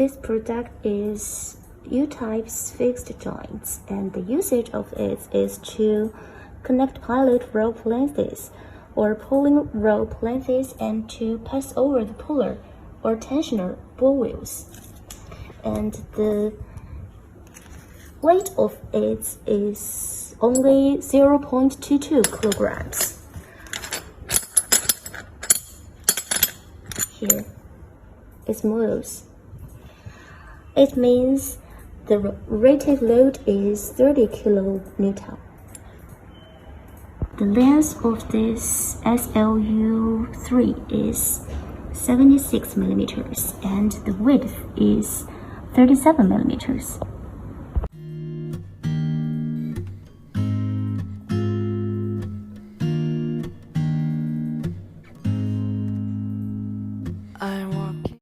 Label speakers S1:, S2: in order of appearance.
S1: This product is U-type's fixed joints, and the usage of it is to connect pilot rope lengths or pulling rope lengths and to pass over the puller or tensioner ball wheels. And the weight of it is only 0.22 kilograms. Here, its models. It means the rated load is 30 kilonewton. The length of this SLU3 is 76 millimeters and the width is 37 millimeters.
S2: I want